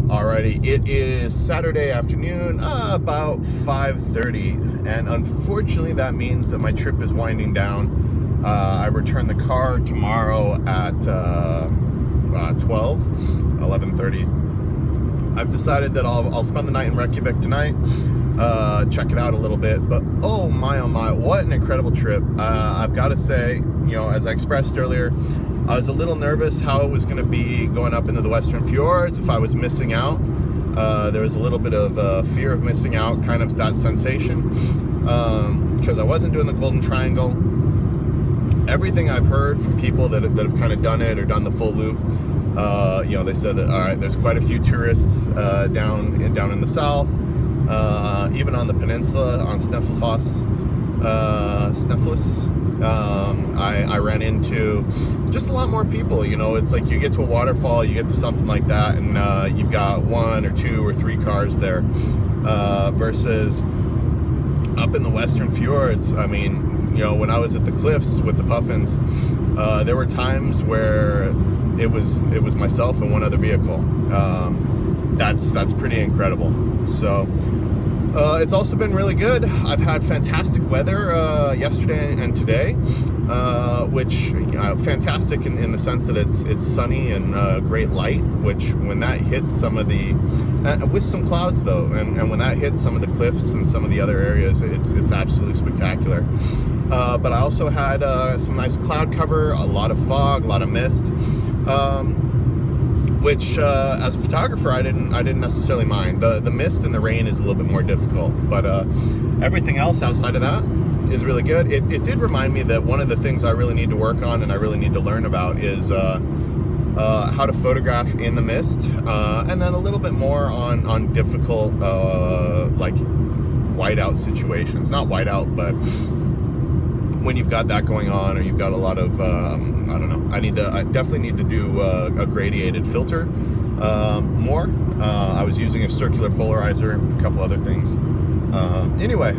Alrighty, it is Saturday afternoon, about 5:30, and unfortunately that means that my trip is winding down. I return the car tomorrow at 11:30. I've decided that I'll spend the night in Reykjavik tonight, check it out a little bit, but oh my, what an incredible trip. I've got to say, as I expressed earlier, I was a little nervous how it was going to be going up into the Western Fjords, if I was missing out. There was a little bit of fear of missing out, kind of that sensation, because I wasn't doing the Golden Triangle. Everything I've heard from people that have kind of done it or done the full loop, they said that, all right, there's quite a few tourists down in the south, even on the peninsula, on Snæfellsfoss. I ran into just a lot more people. It's like you get to a waterfall, you get to something like that, and you've got 1 or 2 or 3 cars there, versus up in the Western Fjords. I mean, when I was at the cliffs with the puffins, there were times where it was myself and 1 other vehicle. That's pretty incredible. So it's also been really good. I've had fantastic weather yesterday and today, which fantastic in the sense that it's sunny and great light, which when that hits some of the with some clouds though, and when that hits some of the cliffs and some of the other areas, it's absolutely spectacular. But I also had some nice cloud cover, a lot of fog, a lot of mist, which as a photographer I didn't necessarily mind. The mist and the rain is a little bit more difficult, but everything else outside of that is really good. It did remind me that one of the things I really need to work on and I really need to learn about is how to photograph in the mist, and then a little bit more on difficult like whiteout situations. Not whiteout, but when you've got that going on, or you've got a lot of I don't know. I definitely need to do a gradiated filter more. I was using a circular polarizer, a couple other things. Anyway,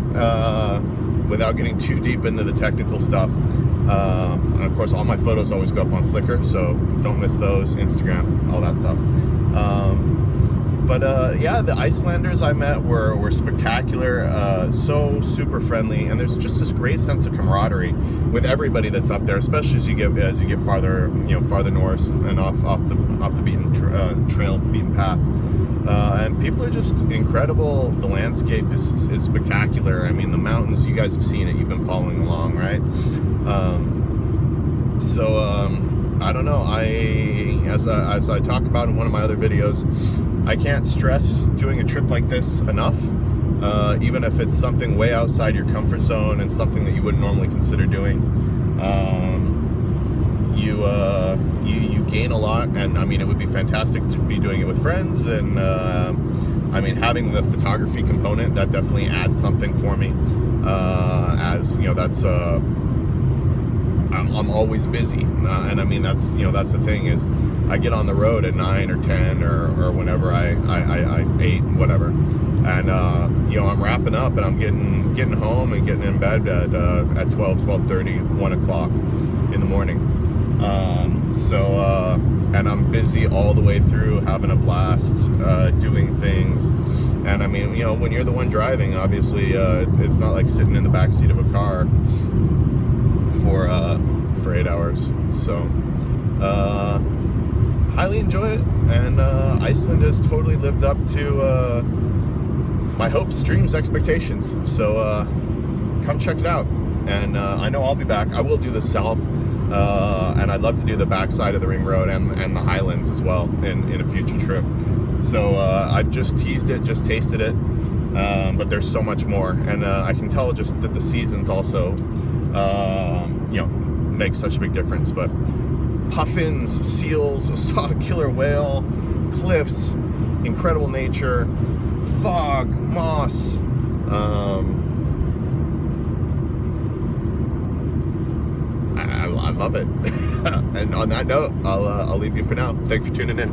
without getting too deep into the technical stuff, and of course all my photos always go up on Flickr, so don't miss those, Instagram, all that stuff. But yeah, the Icelanders I met were spectacular, so super friendly, and there's just this great sense of camaraderie with everybody that's up there, especially as you get farther north and off the beaten beaten path. And people are just incredible. The landscape is spectacular. I mean, the mountains, you guys have seen it. You've been following along, right? I don't know. As I talk about in one of my other videos, I can't stress doing a trip like this enough. Even if it's something way outside your comfort zone and something that you wouldn't normally consider doing, you gain a lot. And I mean, it would be fantastic to be doing it with friends. And I mean, having the photography component, that definitely adds something for me. As that's I'm always busy, and I mean that's the thing is I get on the road at 9 or 10 or whenever I 8, whatever, and I'm wrapping up and I'm getting home and getting in bed at 12:30, 1 o'clock in the morning. And I'm busy all the way through, having a blast, doing things. And I mean, when you're the one driving, obviously it's not like sitting in the back seat of a car for 8 hours. So highly enjoy it, and Iceland has totally lived up to my hopes, dreams, expectations. So come check it out. And I know I'll be back. I will do the south, and I'd love to do the backside of the ring road and the highlands as well in a future trip. So I've just teased it, just tasted it, but there's so much more. And I can tell just that the seasons also make such a big difference. But puffins, seals, saw a killer whale, cliffs, incredible nature, fog, moss. I love it. And on that note, I'll leave you for now. Thanks for tuning in.